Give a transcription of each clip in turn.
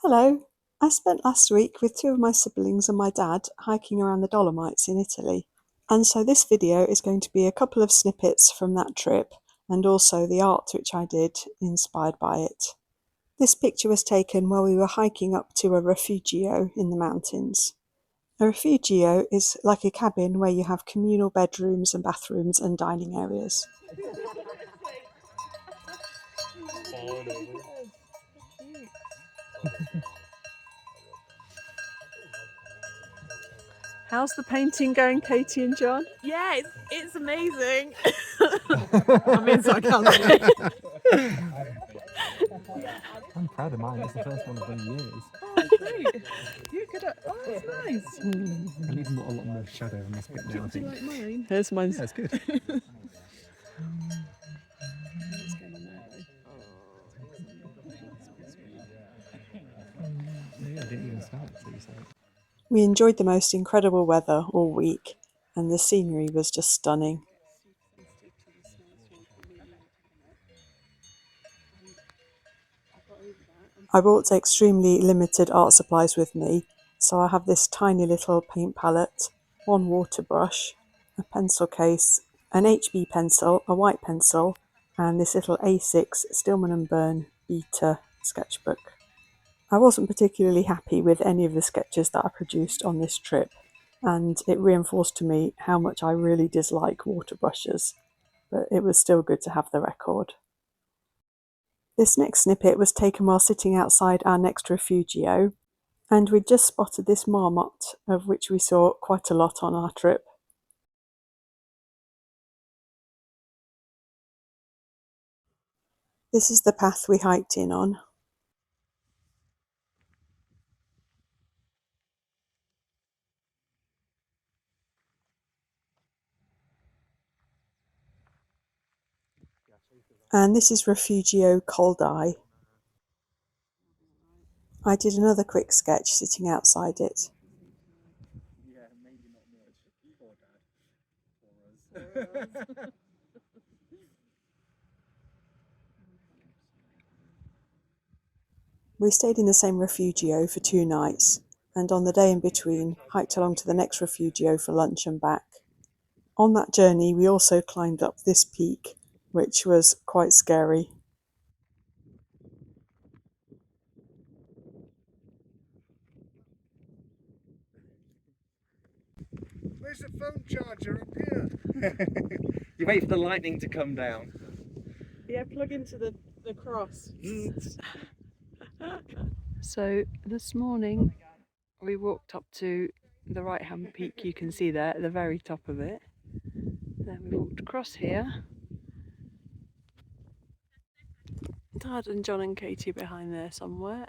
Hello. I spent last week with two of my siblings and my dad hiking around the Dolomites in Italy. And so this video is going to be a couple of snippets from that trip and also the art which I did inspired by it. This picture was taken while we were hiking up to a refugio in the mountains. A refugio is like a cabin where you have communal bedrooms and bathrooms and dining areas. How's the painting going, Katie and John? Yeah, it's amazing. I mean, so I can't say. I'm proud of mine. It's the first one I've done in years. Oh, great. You're good at. Oh, that's nice. I need a lot more shadow in this bit now, I Do you think. like mine? Here's mine. Yeah, it's good. What's going on there? Yeah, I didn't even start, so you said it. We enjoyed the most incredible weather all week, and the scenery was just stunning. I brought extremely limited art supplies with me, so I have this tiny little paint palette, one water brush, a pencil case, an HB pencil, a white pencil, and this little A6 Stillman & Burn Beta sketchbook. I wasn't particularly happy with any of the sketches that I produced on this trip, and it reinforced to me how much I really dislike water brushes, but it was still good to have the record. This next snippet was taken while sitting outside our next refugio, and we'd just spotted this marmot, of which we saw quite a lot on our trip. This is the path we hiked in on. And this is Refugio Coldai. I did another quick sketch sitting outside it. Yeah, maybe not much. Poor Dad. For us. We stayed in the same refugio for 2 nights, and on the day in between, hiked along to the next refugio for lunch and back. On that journey, we also climbed up this peak, which was quite scary. There's a phone charger up here. You wait for the lightning to come down. Yeah, plug into the cross. So this morning we walked up to the right hand peak you can see there at the very top of it. Then we walked across here. Dad and John and Katie behind there somewhere.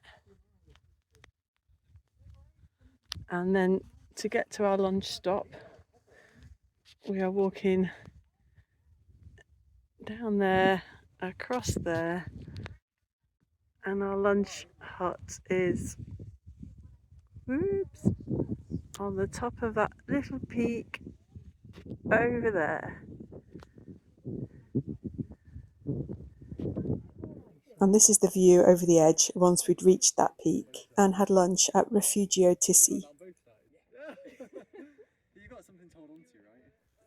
And then to get to our lunch stop, we are walking down there, across there, and our lunch hut is on the top of that little peak over there. And this is the view over the edge once we'd reached that peak and had lunch at Refugio Tissi.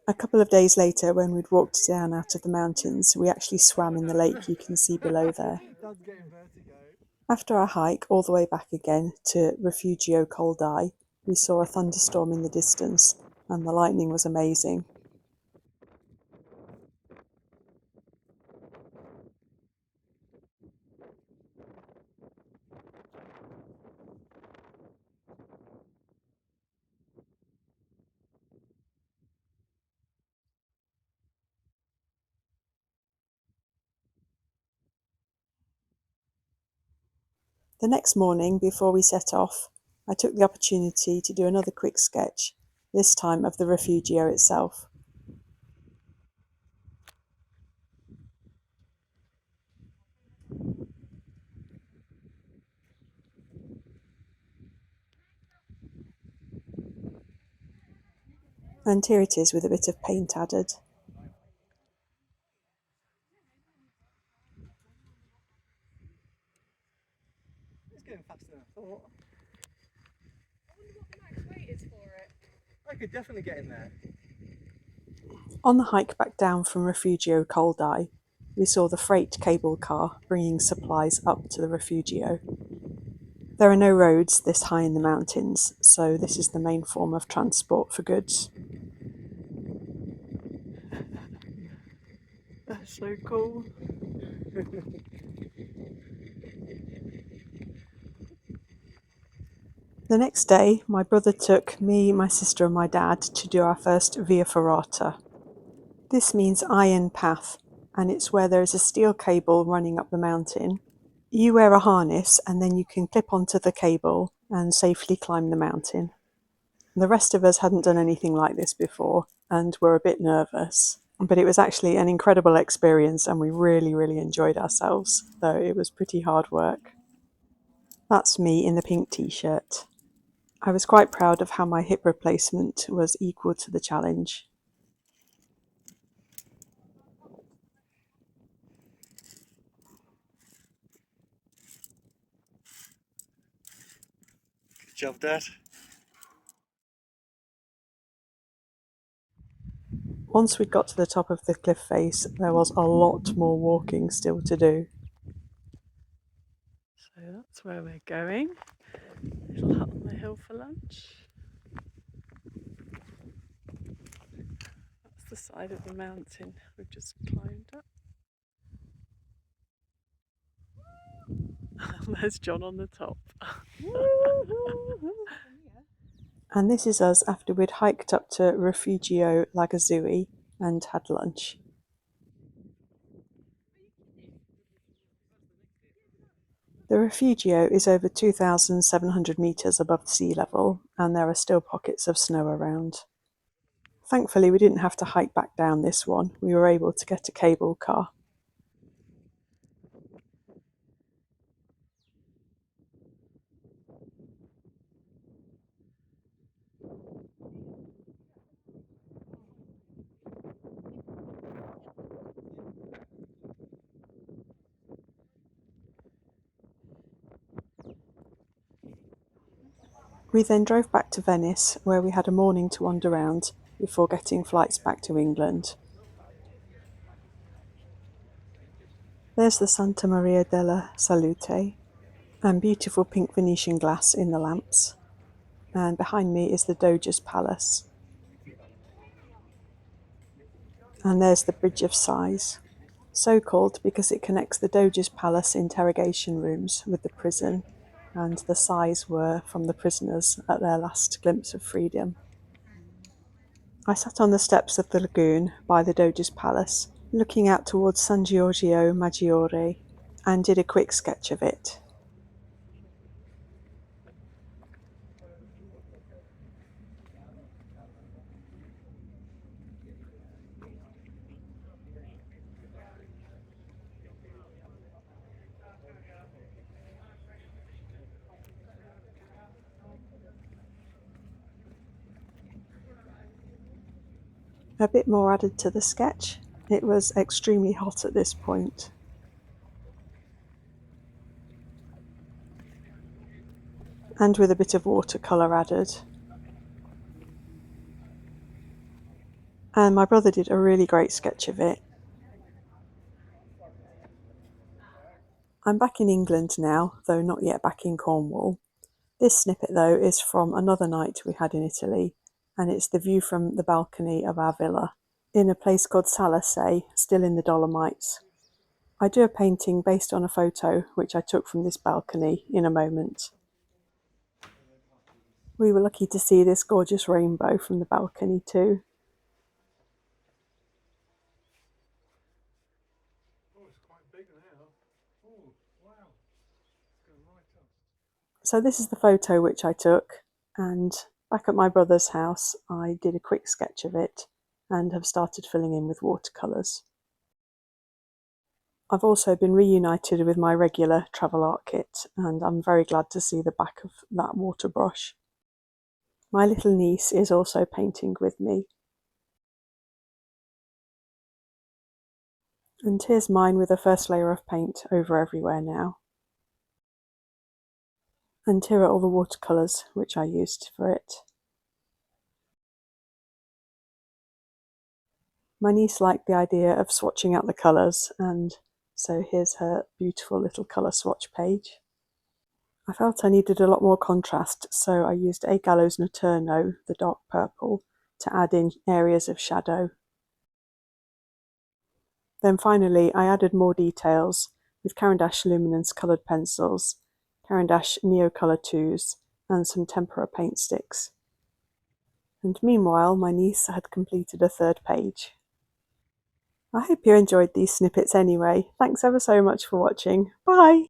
A couple of days later, when we'd walked down out of the mountains, we actually swam in the lake you can see below there. After our hike all the way back again to Refugio Coldai, we saw a thunderstorm in the distance, and the lightning was amazing. The next morning, before we set off, I took the opportunity to do another quick sketch, this time of the refugio itself. And here it is with a bit of paint added. It's going faster than I thought. I wonder what the max weight is for it. I could definitely get in there. On the hike back down from Refugio Coldeye, we saw the freight cable car bringing supplies up to the Refugio. There are no roads this high in the mountains, so this is the main form of transport for goods. That's so cool. The next day, my brother took me, my sister and my dad to do our first Via Ferrata. This means iron path, and it's where there is a steel cable running up the mountain. You wear a harness and then you can clip onto the cable and safely climb the mountain. The rest of us hadn't done anything like this before and were a bit nervous, but it was actually an incredible experience and we really enjoyed ourselves, though it was pretty hard work. That's me in the pink t-shirt. I was quite proud of how my hip replacement was equal to the challenge. Good job, Dad. Once we got to the top of the cliff face, there was a lot more walking still to do. So that's where we're going. Little hut on the hill for lunch. That's the side of the mountain we've just climbed up. There's John on the top. And this is us after we'd hiked up to Refugio Lagazui and had lunch. The Refugio is over 2,700 metres above sea level, and there are still pockets of snow around. Thankfully, we didn't have to hike back down this one. We were able to get a cable car. We then drove back to Venice, where we had a morning to wander around before getting flights back to England. There's the Santa Maria della Salute, and beautiful pink Venetian glass in the lamps. And behind me is the Doge's Palace. And there's the Bridge of Sighs, so called because it connects the Doge's Palace interrogation rooms with the prison, and the sighs were from the prisoners at their last glimpse of freedom. I sat on the steps of the lagoon by the Doge's Palace, looking out towards San Giorgio Maggiore, and did a quick sketch of it. A bit more added to the sketch. It was extremely hot at this point. And with a bit of watercolour added. And my brother did a really great sketch of it. I'm back in England now, though not yet back in Cornwall. This snippet, though, is from another night we had in Italy, and it's the view from the balcony of our villa, in a place called Salasay, still in the Dolomites. I do a painting based on a photo which I took from this balcony in a moment. We were lucky to see this gorgeous rainbow from the balcony too. Oh, it's quite big now. Oh, wow. It's going right up. So this is the photo which I took, and back at my brother's house I did a quick sketch of it and have started filling in with watercolours. I've also been reunited with my regular travel art kit, and I'm very glad to see the back of that water brush. My little niece is also painting with me. And here's mine with a first layer of paint over everywhere now. And here are all the watercolours which I used for it. My niece liked the idea of swatching out the colours, and so here's her beautiful little colour swatch page. I felt I needed a lot more contrast, so I used A Gallows Naturno, the dark purple, to add in areas of shadow. Then finally I added more details with Caran d'Ache Luminance coloured pencils, Caran d'Ache Neocolor IIs, and some Tempera paint sticks. And meanwhile my niece had completed a third page. I hope you enjoyed these snippets anyway. Thanks ever so much for watching. Bye!